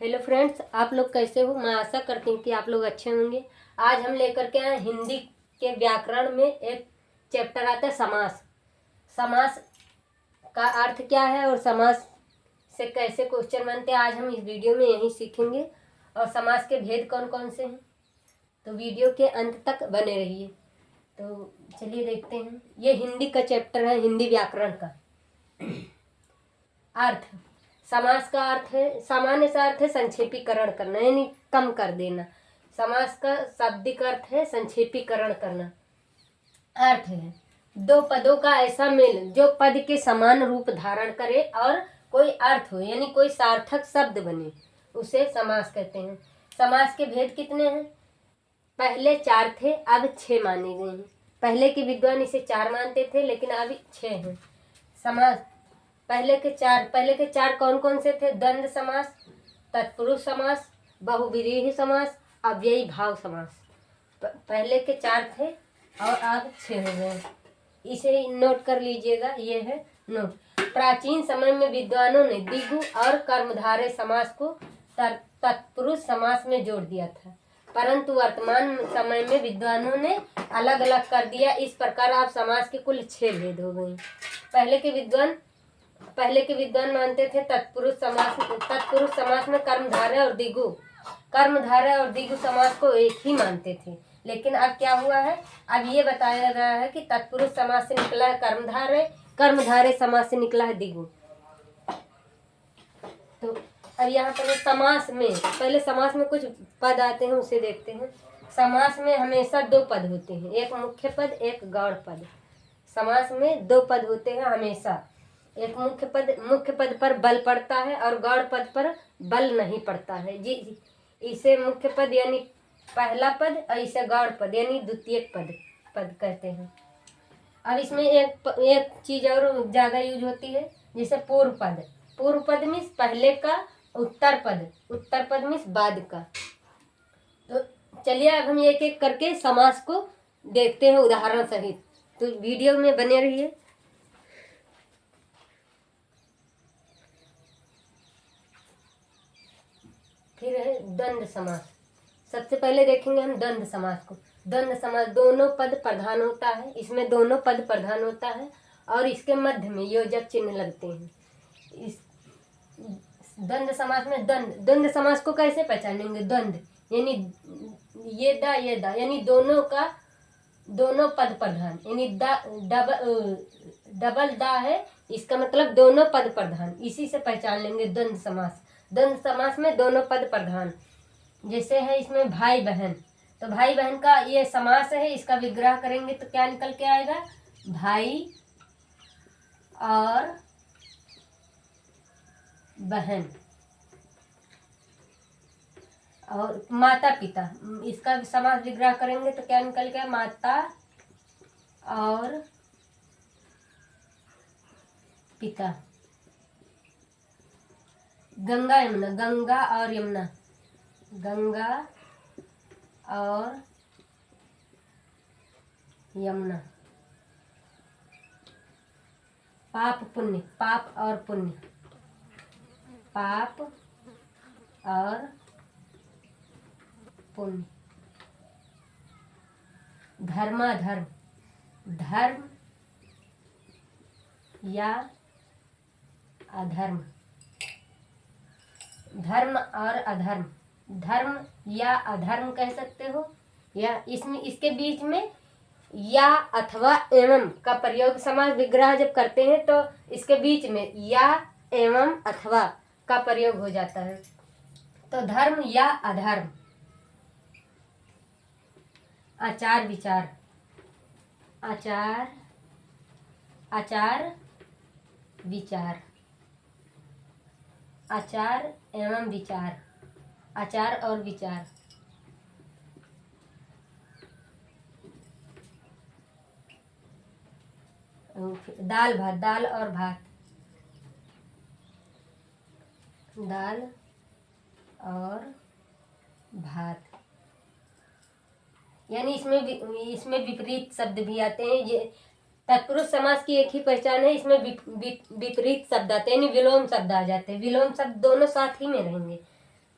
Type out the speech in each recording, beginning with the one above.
Hello friends, आप लोग कैसे हो। मैं आशा करती हूँ कि आप लोग अच्छे होंगे। आज हम लेकर के आए हिंदी के व्याकरण में एक चैप्टर आता है समास। समास का अर्थ क्या है और समास से कैसे क्वेश्चन बनते हैं, आज हम इस वीडियो में यही सीखेंगे। और समास के भेद कौन कौन से हैं, तो वीडियो के अंत तक बने रहिए। तो चलिए देखते हैं। ये हिंदी का चैप्टर है, हिंदी व्याकरण का। अर्थ, समास का अर्थ है, सामान्य सा अर्थ है संक्षेपीकरण करना, यानी कम कर देना। समास का शाब्दिक अर्थ है संक्षेपीकरण करना। अर्थ है दो पदों का ऐसा मेल जो पद के समान रूप धारण करे और कोई अर्थ हो, यानी कोई सार्थक शब्द बने, उसे समास कहते हैं। समास के भेद कितने हैं? पहले 4 थे, अब 6 माने गए हैं। पहले के विद्वान इसे 4 मानते थे, लेकिन अब 6 हैं। समास पहले के चार कौन कौन से थे? द्वंद्व समास, तत्पुरुष समास, बहुव्रीहि समास, अव्ययी भाव समास। पहले के 4 थे और अब 6 हो गए। इसे नोट कर लीजिएगा, ये है नोट। प्राचीन समय में विद्वानों ने द्विगु और कर्मधारय समास को तत्पुरुष समास में जोड़ दिया था, परंतु वर्तमान समय में विद्वानों ने अलग अलग कर दिया। इस प्रकार आप समास के कुल 6 भेद हो गए। पहले के विद्वान मानते थे तत्पुरुष समास में कर्मधारय और द्विगु समास को एक ही मानते थे। लेकिन अब क्या हुआ है, अब ये बताया गया है कि तत्पुरुष समास से निकला है कर्मधारय समास से निकला है द्विगु। तो अब यहाँ पर समास में, पहले समास में कुछ पद आते हैं, उसे देखते हैं। समास में हमेशा 2 पद होते हैं, एक मुख्य पद, एक गौड़ पद। समास में 2 पद होते हैं हमेशा। एक मुख्य पद पर बल पड़ता है और गौड़ पद पर बल नहीं पड़ता है जी। इसे मुख्य पद यानी पहला पद और इसे गौड़ पद यानी द्वितीय पद कहते हैं। अब इसमें एक चीज और ज्यादा यूज होती है, जैसे पूर्व पद मीन्स पहले का, उत्तर पद मीन्स बाद का। तो चलिए अब हम एक एक करके समास को देखते हैं उदाहरण सहित, तो वीडियो में बने रहिए। फिर है द्वंद्व समास। सबसे पहले देखेंगे हम द्वंद्व समास को। द्वंद्व समास दोनों पद प्रधान होता है, इसमें दोनों पद प्रधान होता है और इसके मध्य में योजक चिन्ह लगते हैं। इस द्वंद्व समास में द्वंद्व समास को कैसे पहचानेंगे? द्वंद्व यानी ये दा यानी दोनों पद प्रधान, यानी डबल दा है, इसका मतलब दोनों पद प्रधान, इसी से पहचान लेंगे द्वंद्व समास। द्वंद्व समास में दोनों पद प्रधान, जैसे है इसमें भाई बहन, तो भाई बहन का ये समास है, इसका विग्रह करेंगे तो क्या निकल के आएगा? भाई और बहन। और माता पिता, इसका समास विग्रह करेंगे तो क्या निकल गया? माता और पिता। गंगा यमुना, गंगा और यमुना, गंगा और यमुना। पाप पुण्य, पाप और पुण्य, पाप और पुण्य। धर्माधर्म, धर्म या अधर्म, धर्म और अधर्म, धर्म या अधर्म कह सकते हो। या इसमें इसके बीच में या अथवा एवं का प्रयोग, समास विग्रह जब करते हैं तो इसके बीच में या एवं अथवा का प्रयोग हो जाता है, तो धर्म या अधर्म। आचार विचार, आचार विचार, आचार एवं विचार, आचार और विचार। दाल भात, दाल और भात, दाल और भात, यानी इसमें विपरीत शब्द भी आते हैं। ये तत्पुरुष समास की एक ही पहचान है, इसमें विपरीत शब्द आते हैं, यानी विलोम शब्द आ जाते हैं। विलोम शब्द दोनों साथ ही में रहेंगे।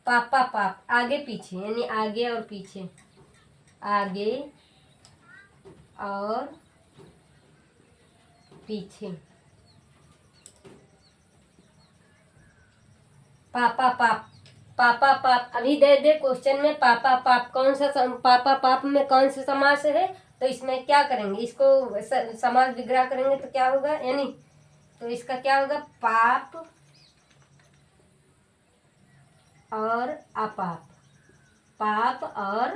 पापा पाप, आगे पीछे यानी आगे और पीछे, आगे और पीछे, पापा पाप, पापा पाप। अभी दे दे क्वेश्चन में पापा पाप कौन सा पापा पाप में कौन सा समास है, तो इसमें क्या करेंगे, इसको समास विग्रह करेंगे तो क्या होगा, यानी तो इसका क्या होगा, पाप और अपाप, पाप और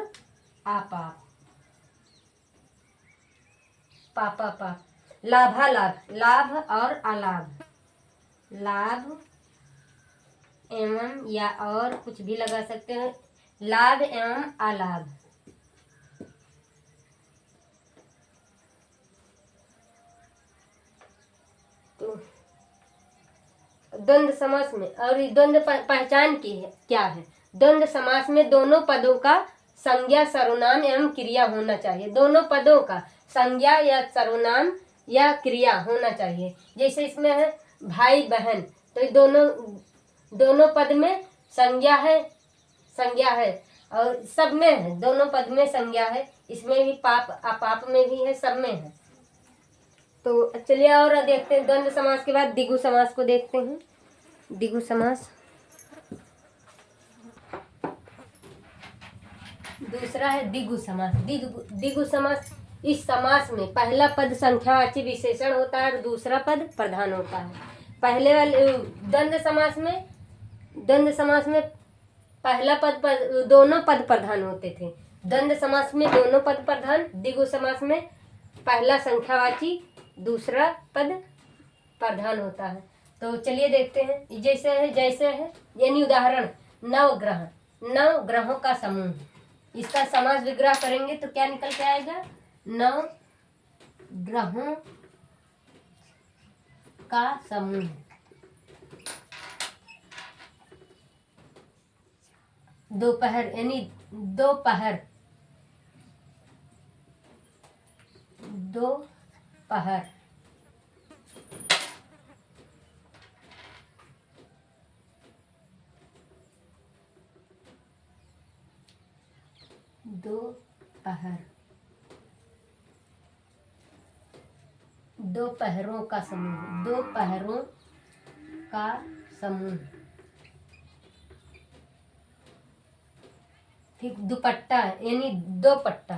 अपाप, पापा पाप। लाभा लाभ, लाभ और अलाभ, लाभ एवं या और कुछ भी लगा सकते हैं, लाभ एवं अलाभ। तो द्वंद्व समास में, और द्वंद्व पहचान की है क्या है, द्वंद्व समास में दोनों पदों का संज्ञा सर्वनाम एवं क्रिया होना चाहिए, दोनों पदों का संज्ञा या सर्वनाम या क्रिया होना चाहिए। जैसे इसमें है भाई बहन, तो ये दोनों पद में संज्ञा है, संज्ञा है, और सब में है, दोनों पद में संज्ञा है, इसमें भी पाप अपाप में भी है, सब में है। तो चलिए और देखते हैं, द्वंद्व समास के बाद द्विगु समास को देखते हैं। द्विगु समास दूसरा है द्विगु समास। द्विगु समास, इस समास में पहला पद संख्यावाची विशेषण होता है और दूसरा पद प्रधान होता है। पहले वाले द्वंद्व समास में पहला पद दोनों पद प्रधान होते थे, द्वंद्व समास में दोनों पद प्रधान, द्विगु समास में पहला संख्यावाची दूसरा पद प्रधान होता है। तो चलिए देखते हैं, जैसे है यानी उदाहरण, नवग्रह, नौ ग्रहों का समूह, इसका समास विग्रह करेंगे तो क्या निकल के आएगा, नौ ग्रहों का समूह। दोपहर यानी दोपहर, दोपहर, दोपहर, दोपहरों का समूह, दोपहरों का समूह। ठीक, दुपट्टा यानी दो पट्टा,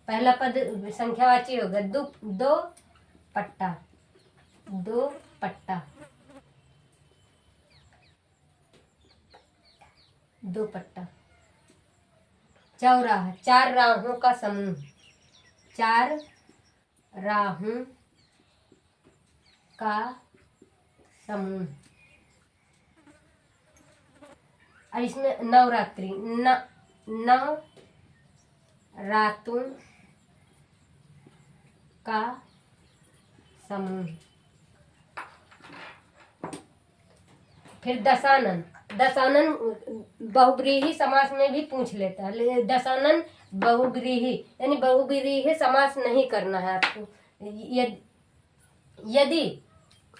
पहला पद संख्यावाची होगा, दो पट्टा, दो पट्टा, दो पट्टा। चौराहा, चार राहों का समूह, चार राहों का समूह। और इसमें नवरात्रि, नौ रातों का समूह। फिर दशानन, दशानन बहुव्रीहि समास में भी पूछ लेता है, दशानन बहुव्रीहि यानी बहुव्रीहि समास नहीं करना है आपको। यदि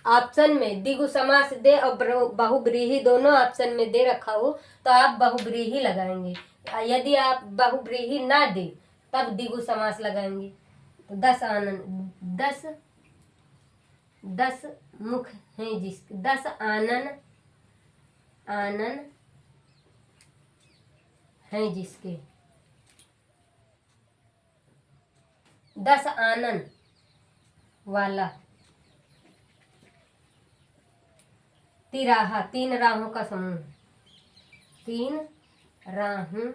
ऑप्शन में द्विगु समास दे और बहुव्रीहि दोनों ऑप्शन में दे रखा हो तो आप बहुव्रीहि लगाएंगे, यदि आप बहुव्रीहि ना दे तब द्विगु समास लगाएंगे। तो दस आनन, दस मुख हैं जिसके, दस आनन, आनन हैं जिसके, दस आनन वाला। तिराहा, तीन राहों का समूह, तीन राहों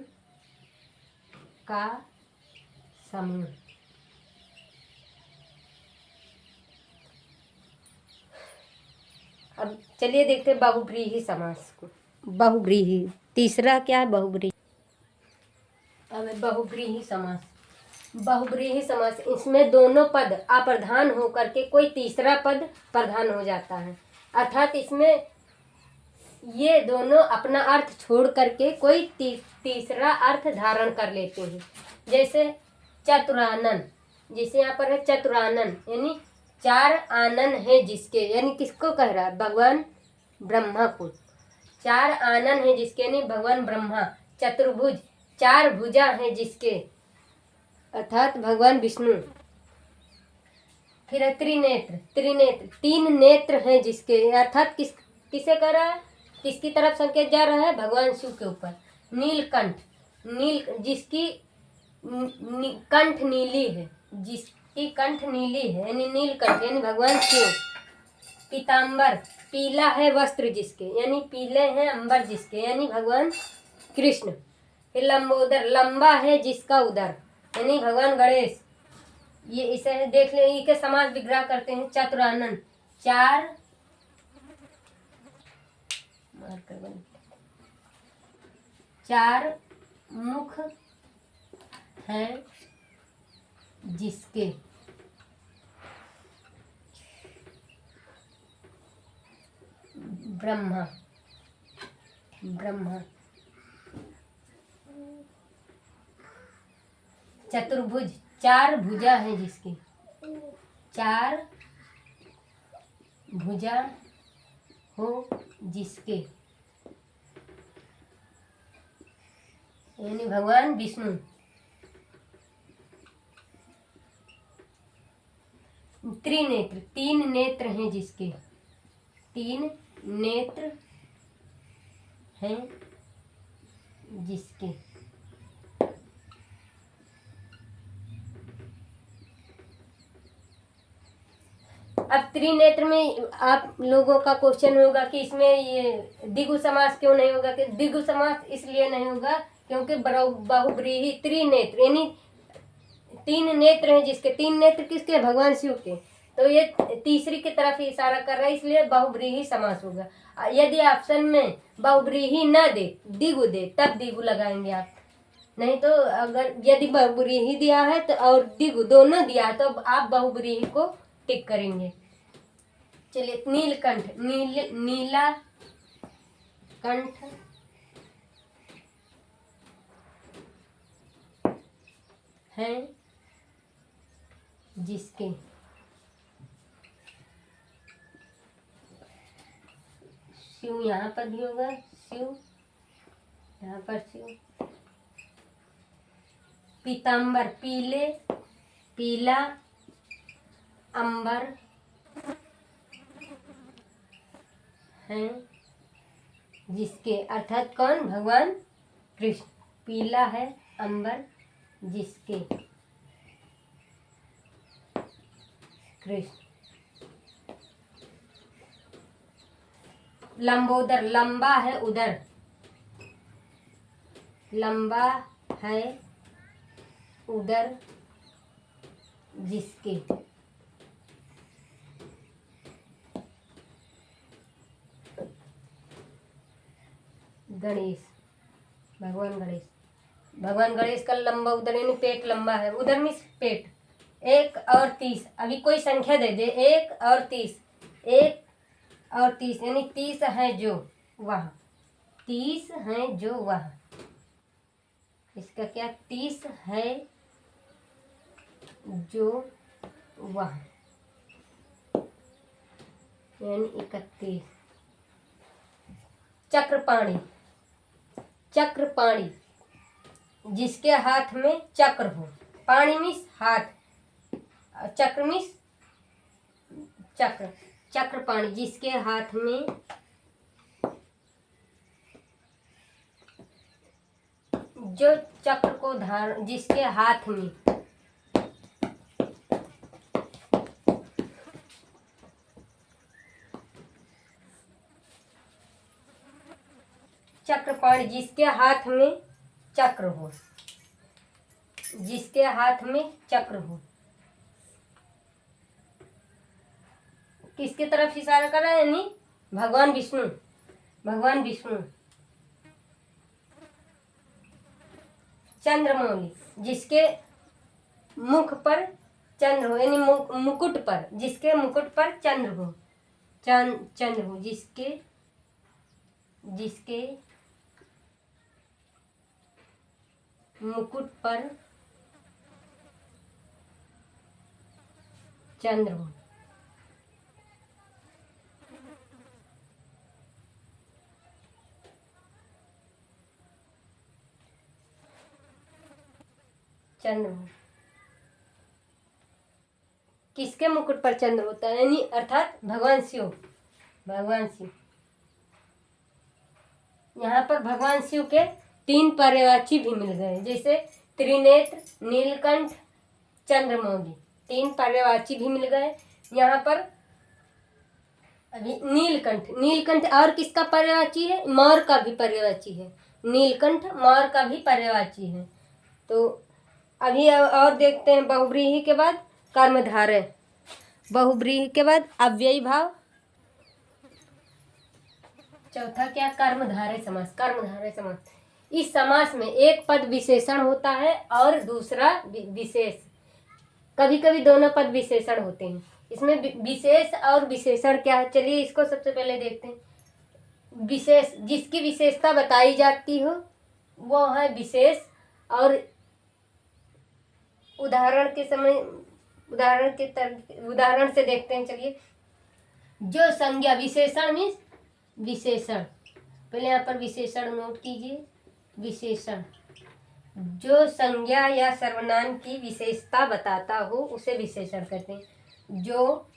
का समूह। अब चलिए देखते हैं बहुव्रीहि समास को। बहुव्रीहि, तीसरा क्या है, बहुव्रीहि। अब बहुव्रीहि समास, बहुव्रीहि समास, इसमें दोनों पद अप्रधान होकर के कोई तीसरा पद प्रधान हो जाता है, अर्थात इसमें ये दोनों अपना अर्थ छोड़ करके कोई तीसरा अर्थ धारण कर लेते हैं। जैसे चतुरानन, जैसे यहाँ पर है चतुरानन यानी चार आनन है जिसके, यानी किसको कह रहा है, भगवान ब्रह्मा को। चार आनन है जिसके, यानी भगवान ब्रह्मा। चतुर्भुज, चार भुजा है जिसके, अर्थात भगवान विष्णु। फिर है त्रिनेत्र, त्रिनेत्र, तीन नेत्र हैं जिसके, अर्थात किसे कर रहा है, किसकी तरफ संकेत जा रहा है, भगवान शिव के ऊपर। नीलकंठ, जिसकी कंठ नीली है, जिसकी कंठ नीली है, यानी नीलकंठ, यानी भगवान शिव। पीताम्बर, पीला है वस्त्र जिसके, यानी पीले हैं अंबर जिसके, यानी भगवान कृष्ण। फिर लंबोदर, लंबा है जिसका उदर, यानी भगवान गणेश। ये इसे देख ले, ये के समास विग्रह करते हैं। चतुरानन, चार चार मुख हैं जिसके, ब्रह्मा, ब्रह्मा। चतुर्भुज, चार भुजा है जिसकी, चार भुजा हो जिसके, यानी भगवान विष्णु। त्रिनेत्र, तीन नेत्र हैं जिसके, तीन नेत्र हैं जिसके। अब त्रिनेत्र में आप लोगों का क्वेश्चन होगा कि इसमें ये द्विगु समास क्यों नहीं होगा, कि द्विगु समास इसलिए नहीं होगा क्योंकि बहुब्रीहि त्रिनेत्र, यानी तीन नेत्र हैं जिसके, तीन नेत्र किसके, भगवान शिव के। तो ये तीसरी की तरफ ही इशारा कर रहा है, इसलिए बहुब्रीहि समास होगा। यदि ऑप्शन में बहुब्रीहि न दे, द्विगु दे, तब द्विगु लगाएंगे आप। नहीं तो अगर यदि बहुब्रीहि दिया है तो और द्विगु दोनों दिया है तो आप बहुब्रीहि को टिक करेंगे। चलिए, नीलकंठ, नीला कंठ है जिसके, शिव यहाँ पर भी होगा, शिव यहाँ पर शिव। पीताम्बर, पीले, पीला अंबर हैं जिसके, अर्थात कौन, भगवान कृष्ण। पीला है अंबर जिसके, कृष्ण। लंबोदर, लंबा है उदर, लंबा है उदर जिसके, गणेश, भगवान गणेश। भगवान गणेश का लंबा उदर, यानी पेट लंबा है, उदर मीन्स पेट। 1 और 30, अभी कोई संख्या दे दे, 1 और 30, 1 और 30, यानी 30 है जो वहाँ, 30 है जो वहाँ। इसका क्या, 30 है जो वहाँ, यानी 31। चक्रपाणी, चक्रपाणी, जिसके हाथ में चक्र हो, पाणी मीन्स हाथ, चक्र मीन्स चक्र। चक्रपाणी, जिसके हाथ में जो चक्र को धारण, जिसके हाथ में चक्रपाणी, जिसके हाथ में चक्र हो, जिसके हाथ में चक्र हो। किसकी तरफ इशारा कर रहा है, यानी भगवान विष्णु, भगवान विष्णु। चंद्रमौली, जिसके मुख पर चंद्र हो, यानी मुकुट पर, जिसके मुकुट पर चंद्र हो, चंद्र हो, जिसके मुकुट पर चंद्र हो। चंद्र हो। किसके मुकुट पर चंद्र होता है, यानी अर्थात भगवान शिव। भगवान शिव, यहाँ पर भगवान शिव के 3 पर्यायवाची भी मिल गए, जैसे त्रिनेत्र, नीलकंठ, चंद्रमौली, 3 पर्यायवाची भी मिल गए यहाँ पर। अभी नीलकंठ, नीलकंठ और किसका पर्यायवाची है, मोर का भी पर्यायवाची है। नीलकंठ मोर का भी पर्यायवाची है। तो अभी और देखते हैं बहुव्रीहि के बाद कर्मधारय, बहुव्रीहि के बाद अव्ययी भाव, चौथा क्या, कर्मधारय समास। कर्मधारय समास, इस समास में एक पद विशेषण होता है और दूसरा विशेष, कभी कभी दोनों पद विशेषण होते हैं। इसमें विशेष और विशेषण क्या है, चलिए इसको सबसे पहले देखते हैं। विशेष, जिसकी विशेषता बताई जाती हो वो है विशेष। और उदाहरण से देखते हैं, चलिए। जो संज्ञा, विशेषण मीन्स विशेषण, पहले यहाँ पर विशेषण नोट कीजिए। विशेषण, जो संज्ञा या सर्वनाम की विशेषता बताता हो उसे विशेषण कहते हैं। जो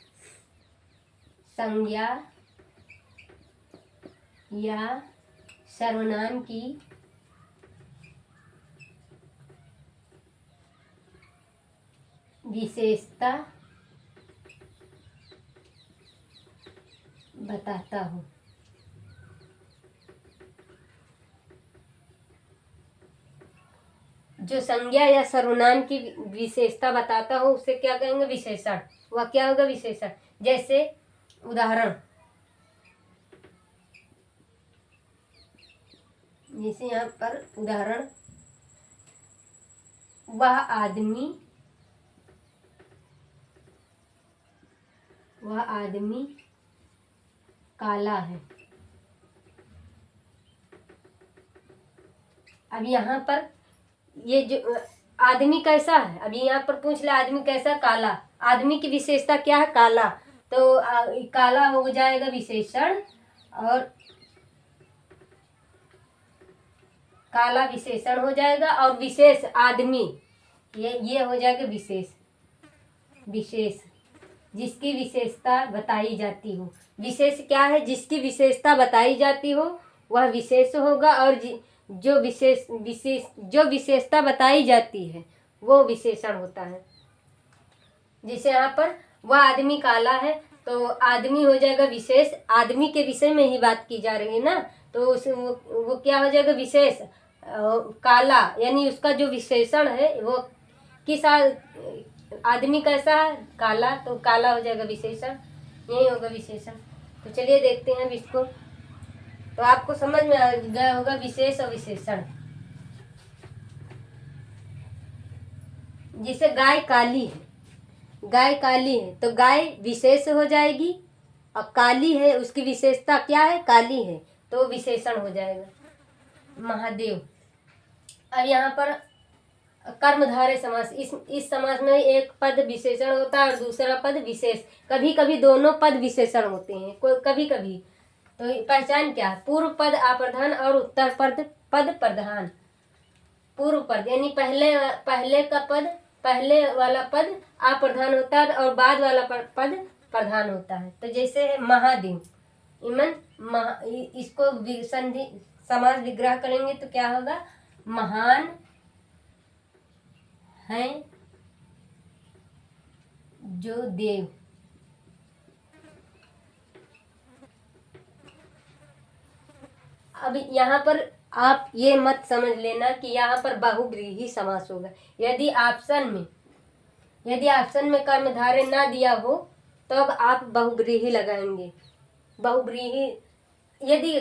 संज्ञा या सर्वनाम की विशेषता बताता हो। जो संज्ञा या सर्वनाम की विशेषता बताता हो उसे क्या कहेंगे, विशेषण। वह क्या होगा, विशेषण। जैसे उदाहरण, जैसे यहाँ पर उदाहरण, वह आदमी काला है। अब यहाँ पर ये जो आदमी कैसा है, अभी यहाँ पर पूछ ले आदमी कैसा, काला। आदमी की विशेषता क्या है, काला। तो काला हो जाएगा विशेषण, और काला विशेषण हो जाएगा, और विशेष आदमी ये हो जाएगा विशेष। विशेष, जिसकी विशेषता बताई जाती हो। विशेष क्या है, जिसकी विशेषता बताई जाती हो वह विशेष होगा, और जो विशेषता बताई जाती है वो विशेषण होता है। जैसे यहाँ पर वह आदमी काला है, तो आदमी हो जाएगा विशेष, आदमी के विषय में ही बात की जा रही है ना, तो वो क्या हो जाएगा, विशेष। काला यानी उसका जो विशेषण है वो किस आदमी कैसा है, काला, तो काला हो जाएगा विशेषण, यही होगा विशेषण। तो चलिए देखते हैं अब इसको, तो आपको समझ में आ गया होगा विशेष और विशेषण। जैसे गाय काली है, गाय काली है तो गाय विशेष हो जाएगी, और काली है उसकी विशेषता क्या है, काली है, तो विशेषण हो जाएगा। महादेव। अब यहाँ पर कर्मधारय समास, इस समास में एक पद विशेषण होता है और दूसरा पद विशेष। कभी कभी दोनों पद विशेषण होते हैं, कभी कभी। तो पहचान क्या है, पूर्व पद अप्रधान और उत्तर पद प्रधान। पूर्व पद यानी पहले वाला पद अप्रधान होता है और बाद वाला पद प्रधान होता है। तो जैसे है महादेव, इसको संधि समास विग्रह करेंगे तो क्या होगा, महान है जो देव। अब यहाँ पर आप ये मत समझ लेना कि यहाँ पर बहुव्रीहि समास होगा। यदि ऑप्शन में कर्मधारय ना दिया हो तो अब आप बहुव्रीहि लगाएंगे। बहुव्रीहि, यदि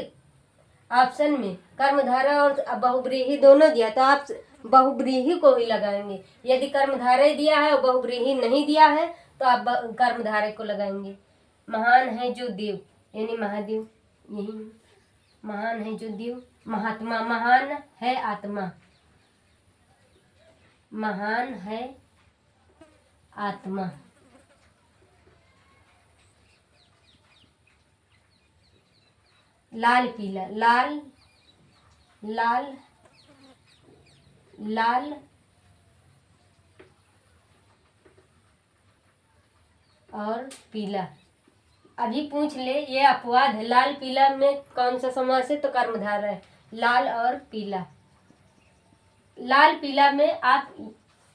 ऑप्शन में कर्मधारय और बहुव्रीहि दोनों दिया तो आप बहुव्रीहि को ही लगाएंगे। यदि कर्मधारय दिया है और बहुव्रीहि नहीं दिया है तो आप कर्मधारय को लगाएंगे। महान है जो देव यानी महादेव, यही महान है जो देव। महात्मा, महान है आत्मा, महान है आत्मा। लाल पीला, लाल और पीला। अभी पूछ ले, ये अपवाद है, लाल पीला में कौन सा समास है, तो कर्मधारय है, लाल और पीला। लाल पीला में आप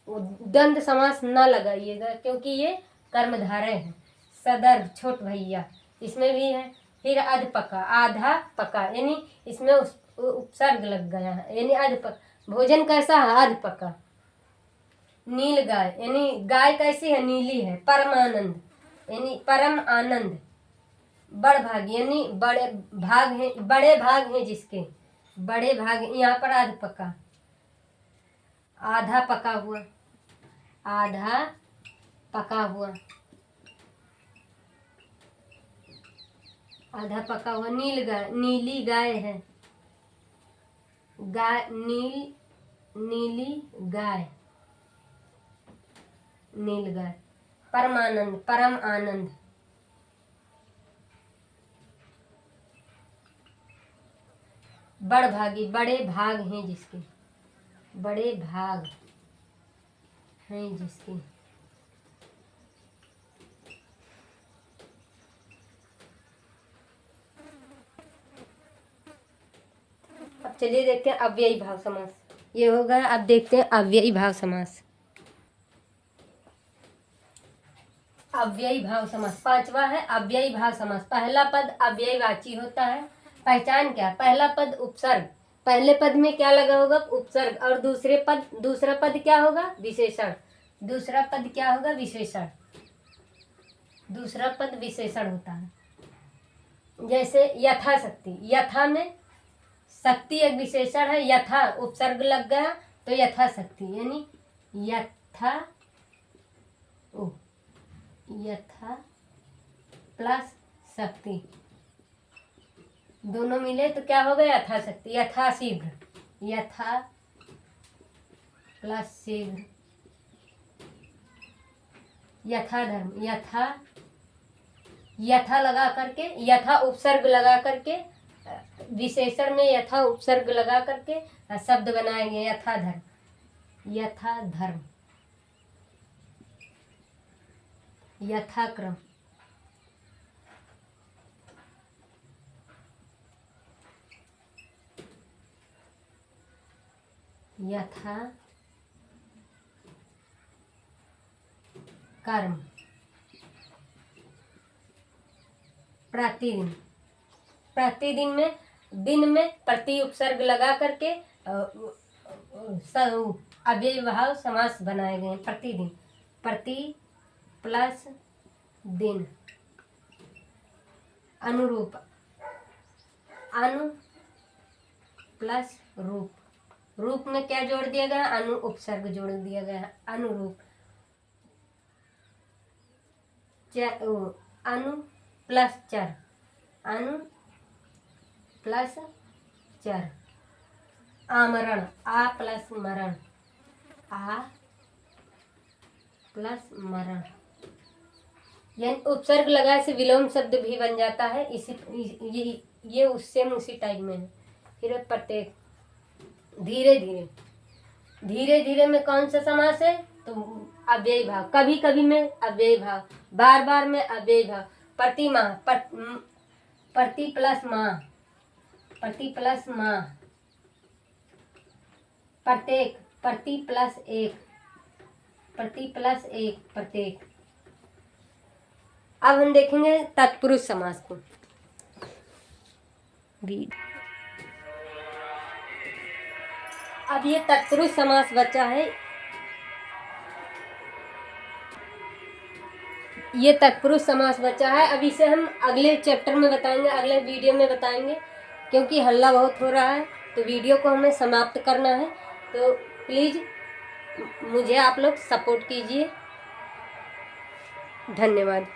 द्वंद्व समास ना लगाइएगा क्योंकि ये कर्मधारय है। सदर्भ छोट भैया इसमें भी है। फिर अध पका, आधा पका, यानी इसमें उपसर्ग लग गया है, यानी अध पका। भोजन कैसा है, अध पका। नील गाय, यानी गाय कैसी है, नीली है। परम आनंद, यानी परम आनंद। बड़ भाग, यानी बड़े भाग हैं, बड़े भाग हैं जिसके, बड़े भाग। यहाँ पर आध पका, आधा पका हुआ, आधा पका हुआ, आधा पका हुआ। नील गाय, नीली गाय है, गाय नीली गाय, नील गाय। परमानंद, परम आनंद। बड़भागी, बड़े भाग हैं जिसके, बड़े भाग हैं जिसके। अब चलिए देखते हैं अव्ययी भाव समास। ये हो गया, अब देखते हैं अव्ययी भाव समास। अव्ययी भाव समास पांचवा है अव्ययी भाव समास। पहला पद अव्ययवाची होता है। पहचान क्या, पहला पद उपसर्ग, पहले पद में क्या लगा होगा, उपसर्ग, और दूसरा पद क्या होगा, विशेषण। दूसरा पद क्या होगा, विशेषण। दूसरा पद विशेषण होता है। जैसे यथाशक्ति, यथा में शक्ति एक विशेषण है, यथा उपसर्ग लग गया तो यथाशक्ति, यानी यथा प्लस शक्ति दोनों मिले तो क्या होगा, यथाशक्ति। यथा शीघ्र, यथा प्लस शीघ्र। यथा धर्म, यथा लगा करके, यथा उपसर्ग लगा करके, विशेषण में यथा उपसर्ग लगा करके शब्द बनाएंगे। यथा धर्म, यथा धर्म। यथाक्रम, यथा कर्म। प्रतिदिन, प्रतिदिन में दिन में प्रति उपसर्ग लगा करके अव्ययी भाव समास बनाए गए। प्रतिदिन, प्रति प्लस दिन। अनुरूप, अनु प्लस रूप, रूप में क्या जोड़ दिया गया, अनु उपसर्ग जोड़ दिया गया। अनुरूप, अनु प्लस चर, अनु प्लस चर। आमरण, आ प्लस मरण, आ प्लस मरण। यानी उपसर्ग लगाए से विलोम शब्द भी बन जाता है। ये उससे उसी टाइप में है। फिर प्रत्येक, धीरे धीरे में कौन सा समास है, तो अव्ययी भाव। कभी कभी में अव्ययी भाव, बार बार में अव्ययी भाव। प्रति माह, प्रति प्लस माह, प्रति प्लस माह। प्रत्येक, प्रति प्लस एक, प्रति प्लस एक, प्रत्येक। अब हम देखेंगे तत्पुरुष समास को। अब ये तत्पुरुष समास बचा है। ये तत्पुरुष समास बचा है। अब इसे हम अगले चैप्टर में बताएंगे, अगले वीडियो में बताएंगे, क्योंकि हल्ला बहुत हो रहा है तो वीडियो को हमें समाप्त करना है। तो प्लीज़ मुझे आप लोग सपोर्ट कीजिए। धन्यवाद।